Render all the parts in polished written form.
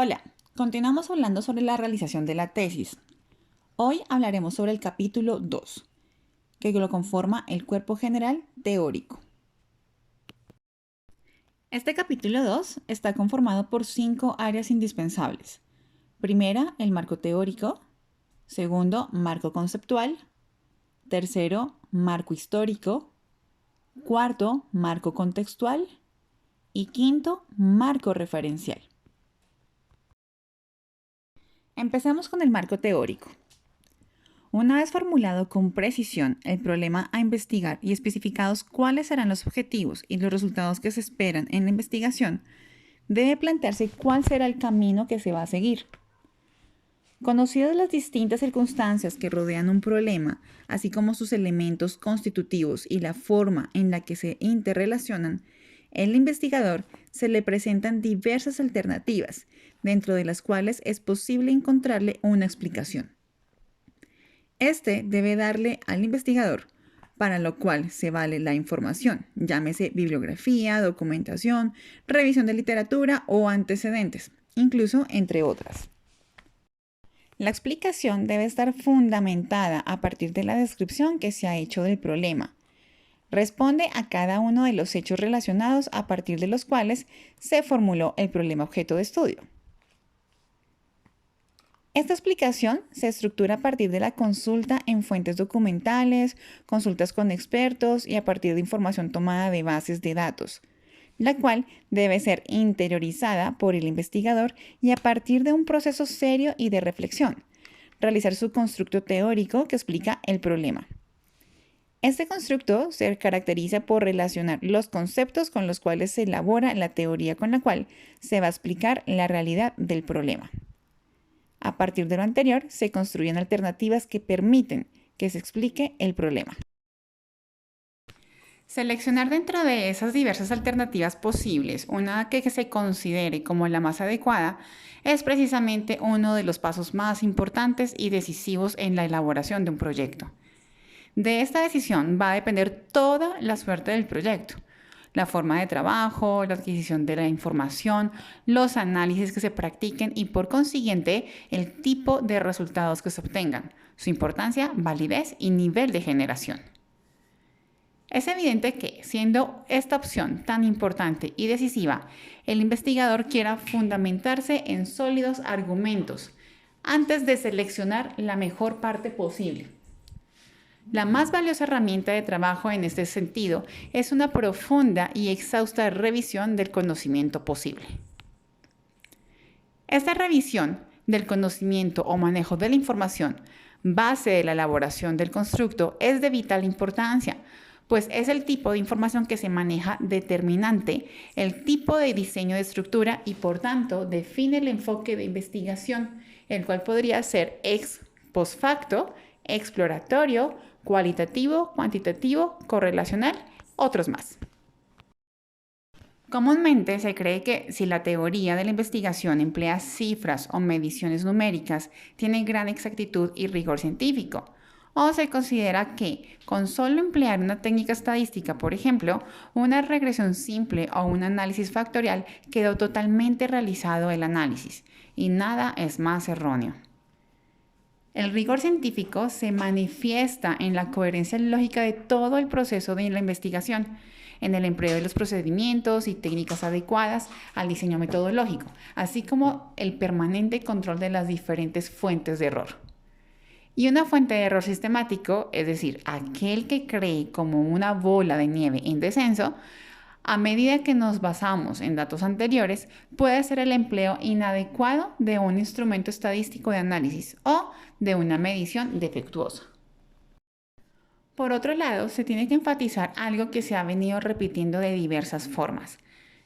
Hola, continuamos hablando sobre la realización de la tesis. Hoy hablaremos sobre el capítulo 2, que lo conforma el cuerpo general teórico. Este capítulo 2 está conformado por 5 áreas indispensables. Primera, el marco teórico. Segundo, marco conceptual. Tercero, marco histórico. Cuarto, marco contextual. Y quinto, marco referencial. Empecemos con el marco teórico. Una vez formulado con precisión el problema a investigar y especificados cuáles serán los objetivos y los resultados que se esperan en la investigación, debe plantearse cuál será el camino que se va a seguir. Conocidas las distintas circunstancias que rodean un problema, así como sus elementos constitutivos y la forma en la que se interrelacionan, al investigador se le presentan diversas alternativas, dentro de las cuales es posible encontrarle una explicación. Este debe darle al investigador, para lo cual se vale la información, llámese bibliografía, documentación, revisión de literatura o antecedentes, incluso entre otras. La explicación debe estar fundamentada a partir de la descripción que se ha hecho del problema. Responde a cada uno de los hechos relacionados a partir de los cuales se formuló el problema objeto de estudio. Esta explicación se estructura a partir de la consulta en fuentes documentales, consultas con expertos y a partir de información tomada de bases de datos, la cual debe ser interiorizada por el investigador y a partir de un proceso serio y de reflexión, realizar su constructo teórico que explica el problema. Este constructo se caracteriza por relacionar los conceptos con los cuales se elabora la teoría con la cual se va a explicar la realidad del problema. A partir de lo anterior, se construyen alternativas que permiten que se explique el problema. Seleccionar dentro de esas diversas alternativas posibles una que se considere como la más adecuada es precisamente uno de los pasos más importantes y decisivos en la elaboración de un proyecto. De esta decisión va a depender toda la suerte del proyecto. La forma de trabajo, la adquisición de la información, los análisis que se practiquen y por consiguiente el tipo de resultados que se obtengan, su importancia, validez y nivel de generación. Es evidente que, siendo esta opción tan importante y decisiva, el investigador quiera fundamentarse en sólidos argumentos antes de seleccionar la mejor parte posible. La más valiosa herramienta de trabajo en este sentido es una profunda y exhausta revisión del conocimiento posible. Esta revisión del conocimiento o manejo de la información, base de la elaboración del constructo, es de vital importancia, pues es el tipo de información que se maneja determinante el tipo de diseño de estructura y por tanto define el enfoque de investigación, el cual podría ser ex post facto, exploratorio, cualitativo, cuantitativo, correlacional, otros más. Comúnmente se cree que si la teoría de la investigación emplea cifras o mediciones numéricas, tiene gran exactitud y rigor científico. O se considera que, con solo emplear una técnica estadística, por ejemplo, una regresión simple o un análisis factorial, quedó totalmente realizado el análisis, y nada es más erróneo. El rigor científico se manifiesta en la coherencia lógica de todo el proceso de la investigación, en el empleo de los procedimientos y técnicas adecuadas al diseño metodológico, así como el permanente control de las diferentes fuentes de error. Y una fuente de error sistemático, es decir, aquel que cree como una bola de nieve en descenso, a medida que nos basamos en datos anteriores, puede ser el empleo inadecuado de un instrumento estadístico de análisis o de una medición defectuosa. Por otro lado, se tiene que enfatizar algo que se ha venido repitiendo de diversas formas.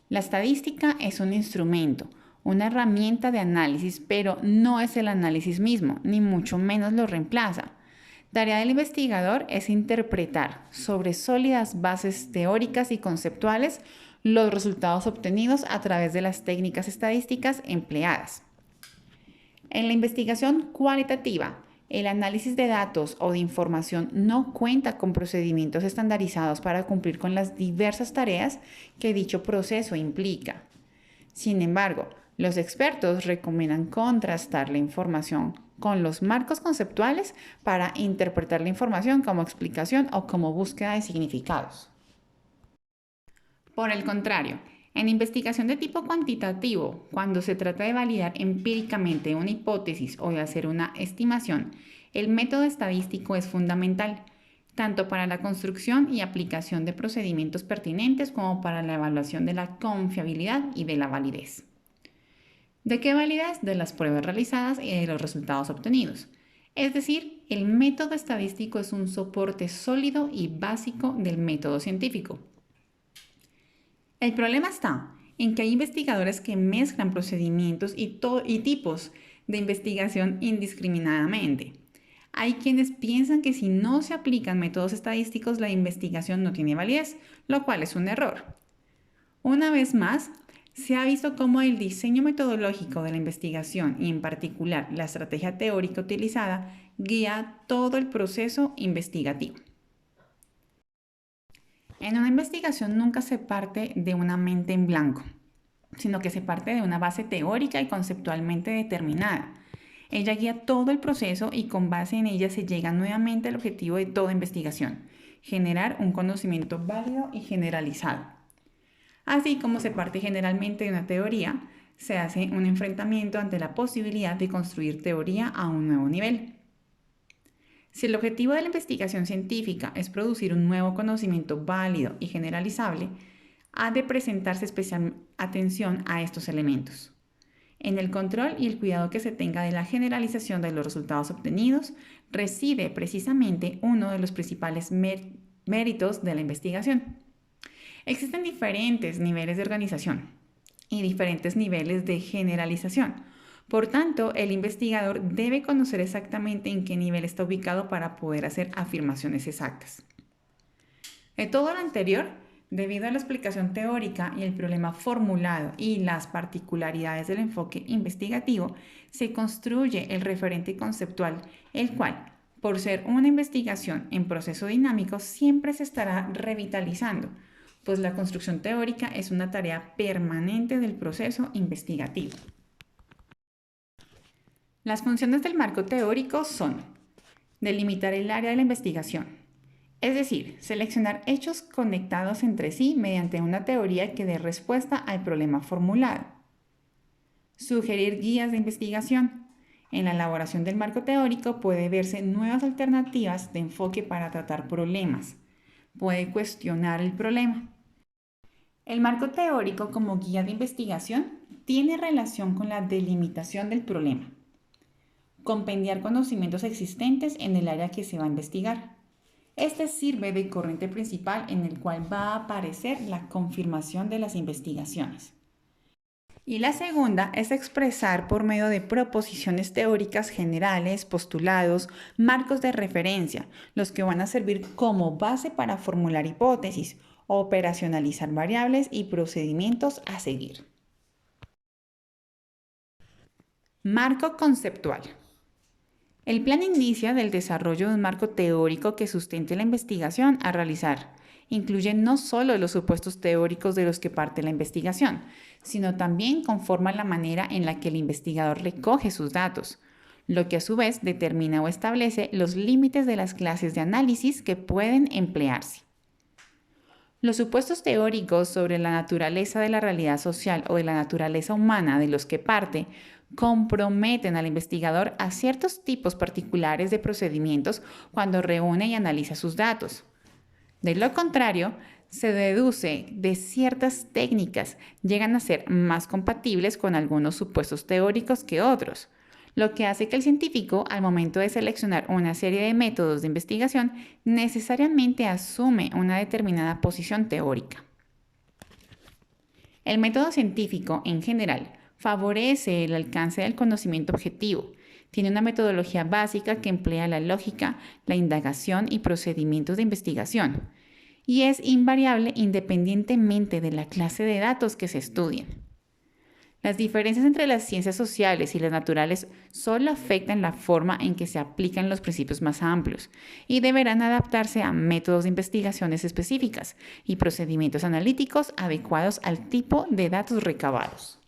La estadística es un instrumento, una herramienta de análisis, pero no es el análisis mismo, ni mucho menos lo reemplaza. Tarea del investigador es interpretar sobre sólidas bases teóricas y conceptuales los resultados obtenidos a través de las técnicas estadísticas empleadas. En la investigación cualitativa, el análisis de datos o de información no cuenta con procedimientos estandarizados para cumplir con las diversas tareas que dicho proceso implica. Sin embargo, Los expertos recomiendan contrastar la información con los marcos conceptuales para interpretar la información como explicación o como búsqueda de significados. Por el contrario, en investigación de tipo cuantitativo, cuando se trata de validar empíricamente una hipótesis o de hacer una estimación, el método estadístico es fundamental, tanto para la construcción y aplicación de procedimientos pertinentes como para la evaluación de la confiabilidad y de la validez. ¿De qué validez? De las pruebas realizadas y de los resultados obtenidos. Es decir, el método estadístico es un soporte sólido y básico del método científico. El problema está en que hay investigadores que mezclan procedimientos y tipos de investigación indiscriminadamente. Hay quienes piensan que si no se aplican métodos estadísticos, la investigación no tiene validez, lo cual es un error. Una vez más, se ha visto cómo el diseño metodológico de la investigación y en particular la estrategia teórica utilizada guía todo el proceso investigativo. En una investigación nunca se parte de una mente en blanco, sino que se parte de una base teórica y conceptualmente determinada. Ella guía todo el proceso y con base en ella se llega nuevamente al objetivo de toda investigación, generar un conocimiento válido y generalizado. Así como se parte generalmente de una teoría, se hace un enfrentamiento ante la posibilidad de construir teoría a un nuevo nivel. Si el objetivo de la investigación científica es producir un nuevo conocimiento válido y generalizable, ha de presentarse especial atención a estos elementos. En el control y el cuidado que se tenga de la generalización de los resultados obtenidos, reside precisamente uno de los principales méritos de la investigación. Existen diferentes niveles de organización y diferentes niveles de generalización. Por tanto, el investigador debe conocer exactamente en qué nivel está ubicado para poder hacer afirmaciones exactas. De todo lo anterior, debido a la explicación teórica y el problema formulado y las particularidades del enfoque investigativo, se construye el referente conceptual, el cual, por ser una investigación en proceso dinámico, siempre se estará revitalizando, pues la construcción teórica es una tarea permanente del proceso investigativo. Las funciones del marco teórico son delimitar el área de la investigación, es decir, seleccionar hechos conectados entre sí mediante una teoría que dé respuesta al problema formulado. Sugerir guías de investigación. En la elaboración del marco teórico puede verse nuevas alternativas de enfoque para tratar problemas. Puede cuestionar el problema. El marco teórico como guía de investigación tiene relación con la delimitación del problema. Compendiar conocimientos existentes en el área que se va a investigar. Este sirve de corriente principal en el cual va a aparecer la confirmación de las investigaciones. Y la segunda es expresar por medio de proposiciones teóricas generales, postulados, marcos de referencia, los que van a servir como base para formular hipótesis, operacionalizar variables y procedimientos a seguir. Marco conceptual. El plan inicia del desarrollo de un marco teórico que sustente la investigación a realizar. Incluye no solo los supuestos teóricos de los que parte la investigación, sino también conforma la manera en la que el investigador recoge sus datos, lo que a su vez determina o establece los límites de las clases de análisis que pueden emplearse. Los supuestos teóricos sobre la naturaleza de la realidad social o de la naturaleza humana de los que parte comprometen al investigador a ciertos tipos particulares de procedimientos cuando reúne y analiza sus datos. De lo contrario, se deduce de ciertas técnicas, llegan a ser más compatibles con algunos supuestos teóricos que otros, lo que hace que el científico, al momento de seleccionar una serie de métodos de investigación, necesariamente asume una determinada posición teórica. El método científico, en general, favorece el alcance del conocimiento objetivo. Tiene una metodología básica que emplea la lógica, la indagación y procedimientos de investigación, y es invariable independientemente de la clase de datos que se estudien. Las diferencias entre las ciencias sociales y las naturales solo afectan la forma en que se aplican los principios más amplios y deberán adaptarse a métodos de investigaciones específicas y procedimientos analíticos adecuados al tipo de datos recabados.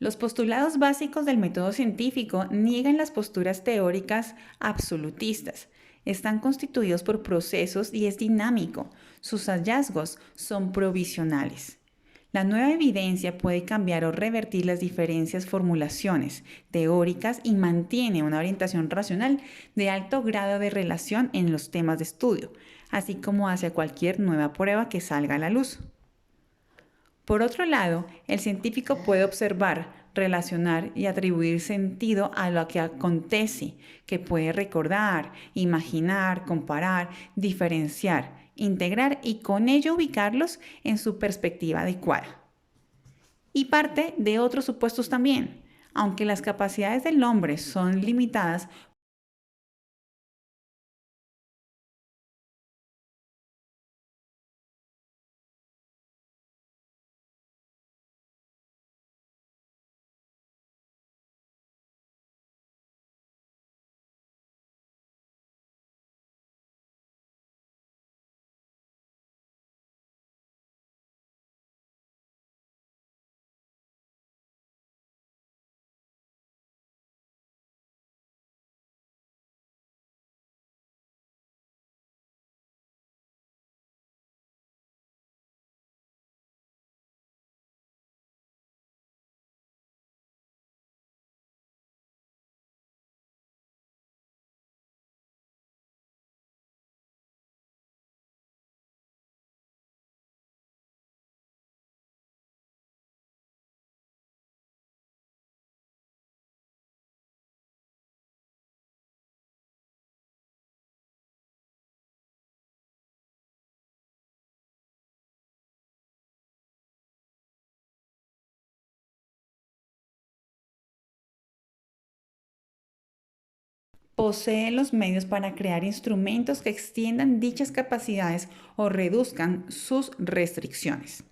Los postulados básicos del método científico niegan las posturas teóricas absolutistas. Están constituidos por procesos y es dinámico. Sus hallazgos son provisionales. La nueva evidencia puede cambiar o revertir las diferentes formulaciones teóricas y mantiene una orientación racional de alto grado de relación en los temas de estudio, así como hacia cualquier nueva prueba que salga a la luz. Por otro lado, el científico puede observar, relacionar y atribuir sentido a lo que acontece, que puede recordar, imaginar, comparar, diferenciar, integrar y con ello ubicarlos en su perspectiva adecuada. Y parte de otros supuestos también. Aunque las capacidades del hombre son limitadas, posee los medios para crear instrumentos que extiendan dichas capacidades o reduzcan sus restricciones.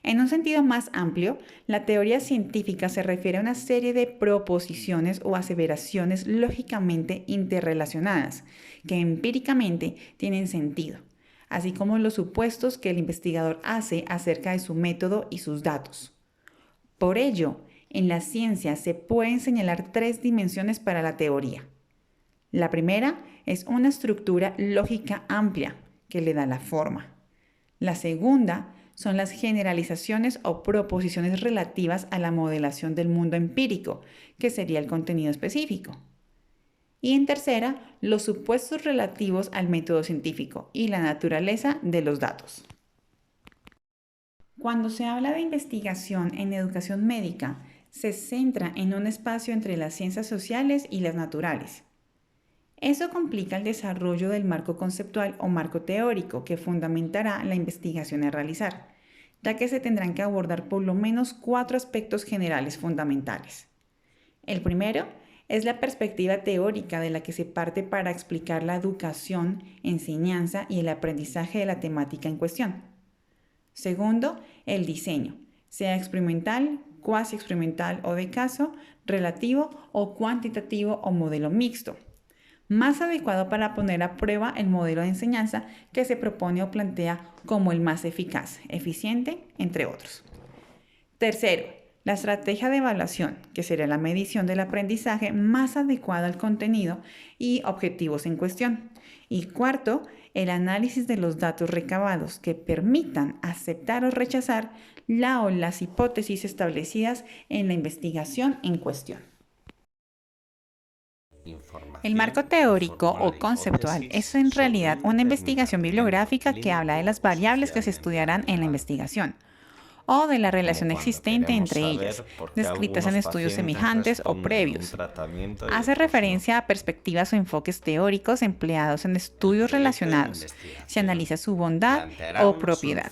En un sentido más amplio, la teoría científica se refiere a una serie de proposiciones o aseveraciones lógicamente interrelacionadas, que empíricamente tienen sentido, así como los supuestos que el investigador hace acerca de su método y sus datos. Por ello, en la ciencia se pueden señalar tres dimensiones para la teoría. La primera es una estructura lógica amplia que le da la forma. La segunda son las generalizaciones o proposiciones relativas a la modelación del mundo empírico, que sería el contenido específico. Y en tercera, los supuestos relativos al método científico y la naturaleza de los datos. Cuando se habla de investigación en educación médica, se centra en un espacio entre las ciencias sociales y las naturales. Eso complica el desarrollo del marco conceptual o marco teórico que fundamentará la investigación a realizar, ya que se tendrán que abordar por lo menos 4 aspectos generales fundamentales. El primero es la perspectiva teórica de la que se parte para explicar la educación, enseñanza y el aprendizaje de la temática en cuestión. Segundo, el diseño, sea experimental, cuasi experimental o de caso, relativo o cuantitativo o modelo mixto, más adecuado para poner a prueba el modelo de enseñanza que se propone o plantea como el más eficaz, eficiente, entre otros. Tercero, la estrategia de evaluación, que será la medición del aprendizaje más adecuada al contenido y objetivos en cuestión. Y cuarto, el análisis de los datos recabados que permitan aceptar o rechazar la o las hipótesis establecidas en la investigación en cuestión. El marco teórico o conceptual es en realidad una investigación bibliográfica que habla de las variables que se estudiarán en la investigación o de la relación existente entre ellas, descritas en estudios semejantes o previos. Hace referencia a perspectivas o enfoques teóricos empleados en estudios relacionados. Se analiza su bondad o propiedad.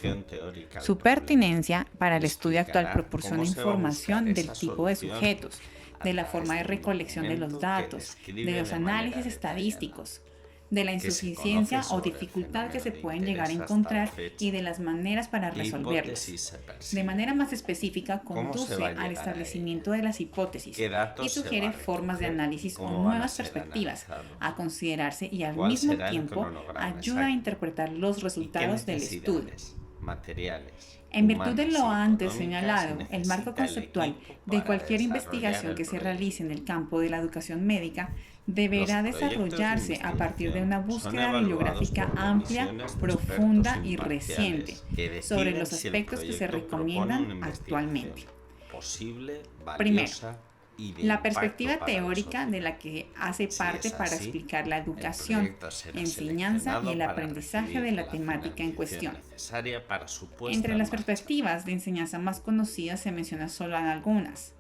Su pertinencia para el estudio actual proporciona información del tipo de sujetos, de la forma de recolección de los datos, de los análisis estadísticos, de la insuficiencia o dificultad que se pueden llegar a encontrar y de las maneras para resolverlos. De manera más específica, conduce al establecimiento de las hipótesis y sugiere formas de análisis o nuevas perspectivas a considerarse y al mismo tiempo ayuda a interpretar los resultados del estudio. materiales, En virtud de humanas lo y antes económicas y señalado, el marco necesita el conceptual equipo de para cualquier desarrollar investigación el que se proyecto. realice en el campo de la educación médica Los deberá proyectos de desarrollarse a partir de investigación una son búsqueda evaluados bibliográfica por amplia, comisiones de expertos profunda y reciente imparciales que sobre deciden los si el aspectos que se proyecto propone una recomiendan investigación actualmente. posible, Primero, valiosa y de la impacto perspectiva para la teórica de sociedad. la que hace Si parte es para así, explicar la el educación, proyecto será enseñanza y el seleccionado para aprendizaje de recibir la la temática en financiación cuestión. necesaria para su puesta Entre en las marcha. perspectivas de enseñanza más conocidas se mencionan solo algunas.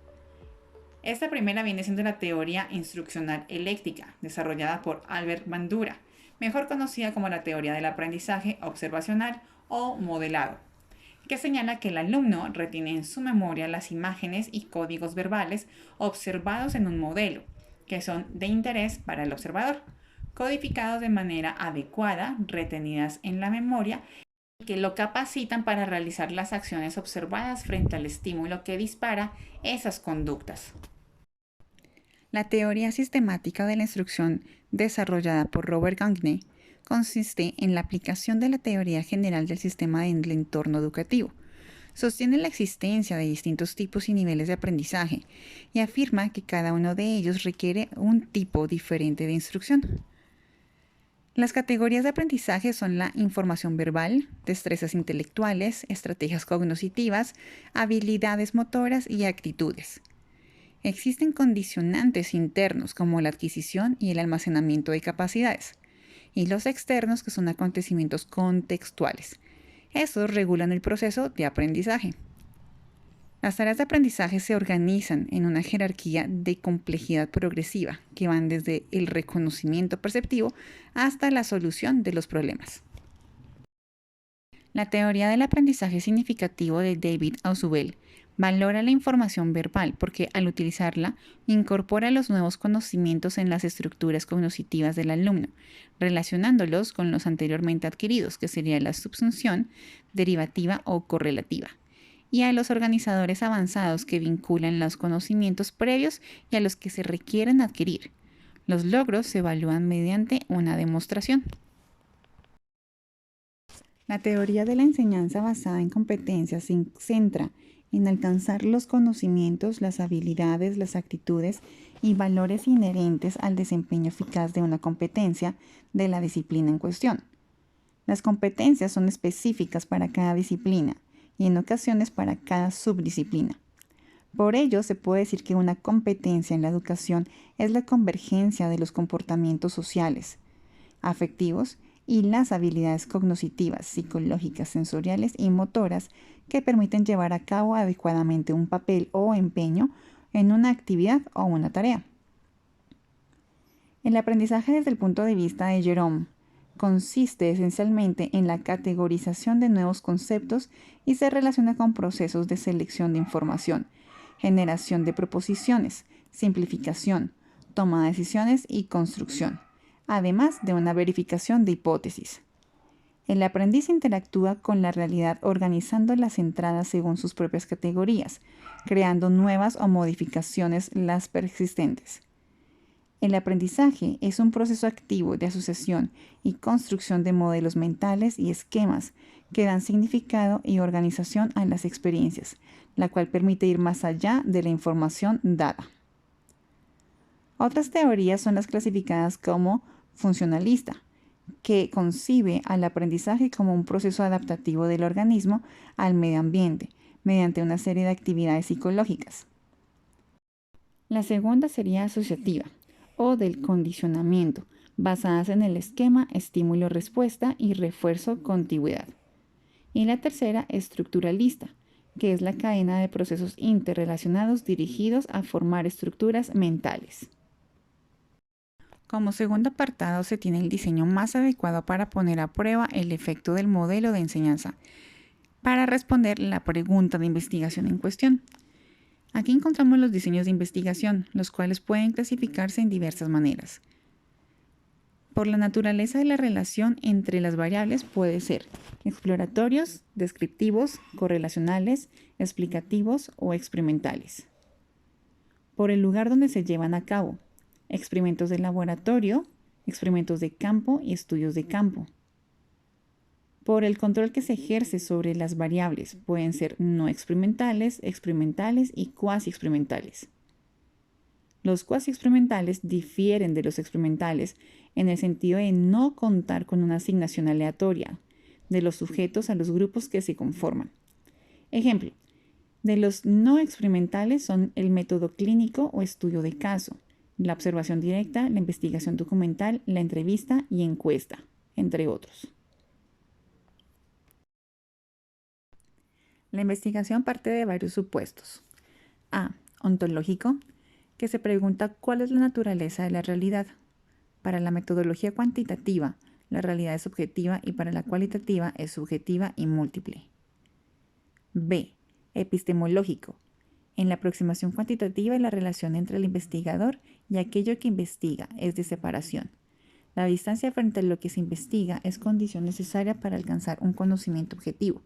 Esta primera viene siendo la teoría instruccional eléctrica, desarrollada por Albert Bandura, mejor conocida como la teoría del aprendizaje observacional o modelado, que señala que el alumno retiene en su memoria las imágenes y códigos verbales observados en un modelo, que son de interés para el observador, codificados de manera adecuada, retenidas en la memoria, y que lo capacitan para realizar las acciones observadas frente al estímulo que dispara esas conductas. La teoría sistemática de la instrucción desarrollada por Robert Gagne consiste en la aplicación de la teoría general del sistema del entorno educativo. Sostiene la existencia de distintos tipos y niveles de aprendizaje y afirma que cada uno de ellos requiere un tipo diferente de instrucción. Las categorías de aprendizaje son la información verbal, destrezas intelectuales, estrategias cognitivas, habilidades motoras y actitudes. Existen condicionantes internos como la adquisición y el almacenamiento de capacidades, y los externos que son acontecimientos contextuales. Estos regulan el proceso de aprendizaje. Las tareas de aprendizaje se organizan en una jerarquía de complejidad progresiva que van desde el reconocimiento perceptivo hasta la solución de los problemas. La teoría del aprendizaje significativo de David Ausubel valora la información verbal porque al utilizarla incorpora los nuevos conocimientos en las estructuras cognitivas del alumno, relacionándolos con los anteriormente adquiridos, que sería la subsunción, derivativa o correlativa, y a los organizadores avanzados que vinculan los conocimientos previos y a los que se requieren adquirir. Los logros se evalúan mediante una demostración. La teoría de la enseñanza basada en competencias se centra en alcanzar los conocimientos, las habilidades, las actitudes y valores inherentes al desempeño eficaz de una competencia de la disciplina en cuestión. Las competencias son específicas para cada disciplina y en ocasiones para cada subdisciplina. Por ello, se puede decir que una competencia en la educación es la convergencia de los comportamientos sociales, afectivos y las habilidades cognitivas, psicológicas, sensoriales y motoras que permiten llevar a cabo adecuadamente un papel o empeño en una actividad o una tarea. El aprendizaje desde el punto de vista de Jerome consiste esencialmente en la categorización de nuevos conceptos y se relaciona con procesos de selección de información, generación de proposiciones, simplificación, toma de decisiones y construcción, además de una verificación de hipótesis. El aprendiz interactúa con la realidad organizando las entradas según sus propias categorías, creando nuevas o modificaciones las persistentes. El aprendizaje es un proceso activo de asociación y construcción de modelos mentales y esquemas que dan significado y organización a las experiencias, la cual permite ir más allá de la información dada. Otras teorías son las clasificadas como funcionalista, que concibe al aprendizaje como un proceso adaptativo del organismo al medio ambiente, mediante una serie de actividades psicológicas. La segunda sería asociativa, o del condicionamiento, basadas en el esquema estímulo-respuesta y refuerzo-contigüidad. Y la tercera, estructuralista, que es la cadena de procesos interrelacionados dirigidos a formar estructuras mentales. Como segundo apartado se tiene el diseño más adecuado para poner a prueba el efecto del modelo de enseñanza, para responder la pregunta de investigación en cuestión. Aquí encontramos los diseños de investigación, los cuales pueden clasificarse en diversas maneras. Por la naturaleza de la relación entre las variables puede ser exploratorios, descriptivos, correlacionales, explicativos o experimentales. Por el lugar donde se llevan a cabo, experimentos de laboratorio, experimentos de campo y estudios de campo. por el control que se ejerce sobre las variables. Pueden ser no experimentales, experimentales y cuasi experimentales. Los cuasi experimentales difieren de los experimentales en el sentido de no contar con una asignación aleatoria de los sujetos a los grupos que se conforman. Ejemplo, de los no experimentales son el método clínico o estudio de caso, la observación directa, la investigación documental, la entrevista y encuesta, entre otros. La investigación parte de varios supuestos. A. Ontológico, que se pregunta cuál es la naturaleza de la realidad. Para la metodología cuantitativa, la realidad es objetiva y para la cualitativa es subjetiva y múltiple. B. Epistemológico. En la aproximación cuantitativa, la relación entre el investigador y aquello que investiga es de separación. La distancia frente a lo que se investiga es condición necesaria para alcanzar un conocimiento objetivo.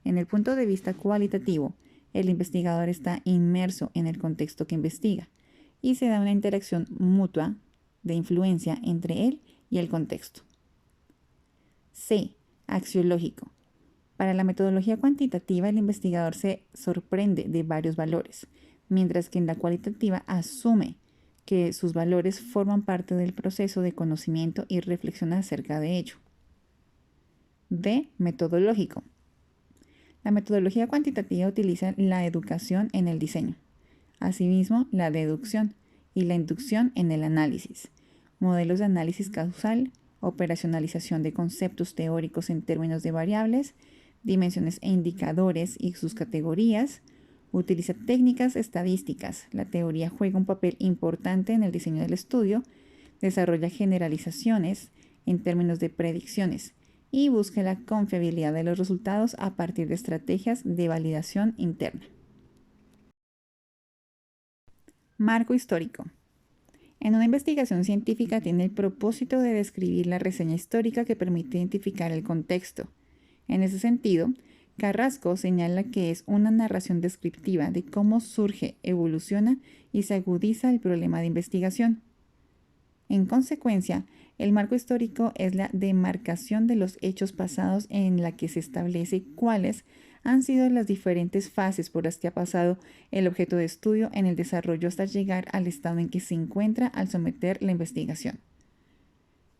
En el punto de vista cualitativo, el investigador está inmerso en el contexto que investiga y se da una interacción mutua de influencia entre él y el contexto. C. Axiológico. Para la metodología cuantitativa, el investigador se sorprende de varios valores, mientras que en la cualitativa asume que sus valores forman parte del proceso de conocimiento y reflexiona acerca de ello. D. Metodológico. La metodología cuantitativa utiliza la educación en el diseño, asimismo la deducción y la inducción en el análisis, modelos de análisis causal, operacionalización de conceptos teóricos en términos de variables, dimensiones e indicadores y sus categorías, utiliza técnicas estadísticas, la teoría juega un papel importante en el diseño del estudio, desarrolla generalizaciones en términos de predicciones y busca la confiabilidad de los resultados a partir de estrategias de validación interna. Marco histórico. En una investigación científica tiene el propósito de describir la reseña histórica que permite identificar el contexto. En ese sentido, Carrasco señala que es una narración descriptiva de cómo surge, evoluciona y se agudiza el problema de investigación. En consecuencia, el marco histórico es la demarcación de los hechos pasados en la que se establece cuáles han sido las diferentes fases por las que ha pasado el objeto de estudio en el desarrollo hasta llegar al estado en que se encuentra al someter la investigación.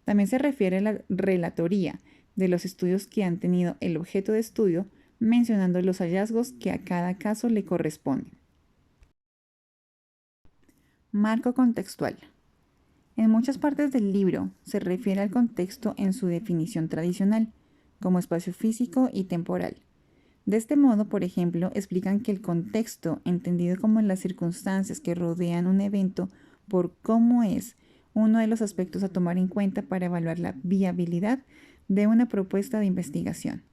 También se refiere a la relatoría de los estudios que han tenido el objeto de estudio, mencionando los hallazgos que a cada caso le corresponden. Marco contextual. En muchas partes del libro se refiere al contexto en su definición tradicional, como espacio físico y temporal. De este modo, por ejemplo, explican que el contexto, entendido como las circunstancias que rodean un evento por cómo es, uno de los aspectos a tomar en cuenta para evaluar la viabilidad de una propuesta de investigación.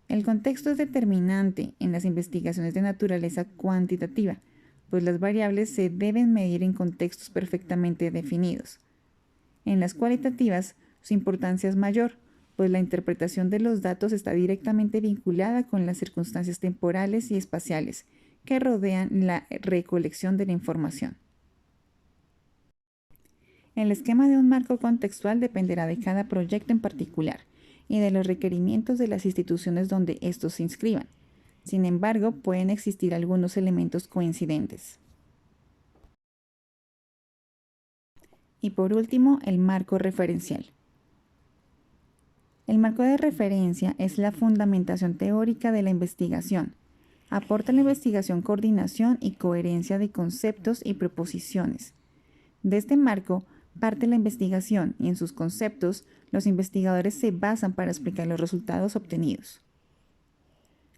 El contexto es determinante en las investigaciones de naturaleza cuantitativa, pues las variables se deben medir en contextos perfectamente definidos. En las cualitativas, su importancia es mayor, pues la interpretación de los datos está directamente vinculada con las circunstancias temporales y espaciales que rodean la recolección de la información. El esquema de un marco contextual dependerá de cada proyecto en particular y de los requerimientos de las instituciones donde estos se inscriban. Sin embargo, pueden existir algunos elementos coincidentes. Y por último, el marco referencial. El marco de referencia es la fundamentación teórica de la investigación. Aporta a la investigación coordinación y coherencia de conceptos y proposiciones. De este marco parte la investigación y en sus conceptos los investigadores se basan para explicar los resultados obtenidos.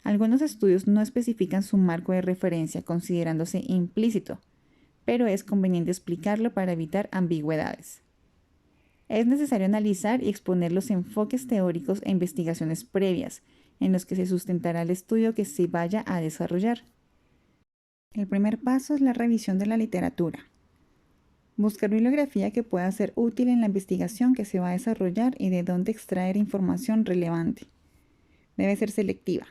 Algunos estudios no especifican su marco de referencia considerándose implícito, pero es conveniente explicarlo para evitar ambigüedades. Es necesario analizar y exponer los enfoques teóricos e investigaciones previas en los que se sustentará el estudio que se vaya a desarrollar. El primer paso es la revisión de la literatura. Buscar bibliografía que pueda ser útil en la investigación que se va a desarrollar y de dónde extraer información relevante. Debe ser selectiva.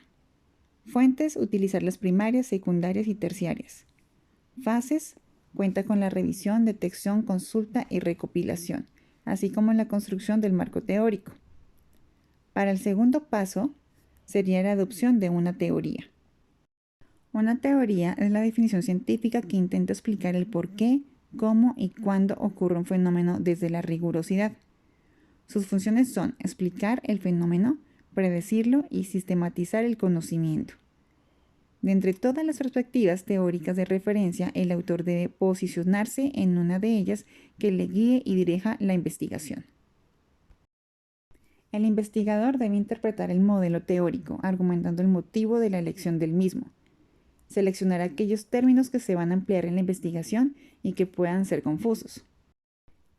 Fuentes, utilizar las primarias, secundarias y terciarias. Fases, cuenta con la revisión, detección, consulta y recopilación, así como la construcción del marco teórico. Para el segundo paso, sería la adopción de una teoría. Una teoría es la definición científica que intenta explicar el por qué, cómo y cuándo ocurre un fenómeno desde la rigurosidad. Sus funciones son explicar el fenómeno, predecirlo y sistematizar el conocimiento. De entre todas las perspectivas teóricas de referencia, el autor debe posicionarse en una de ellas que le guíe y dirija la investigación. El investigador debe interpretar el modelo teórico, argumentando el motivo de la elección del mismo. Seleccionar aquellos términos que se van a emplear en la investigación y que puedan ser confusos.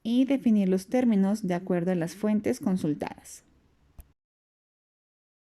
Y definir los términos de acuerdo a las fuentes consultadas.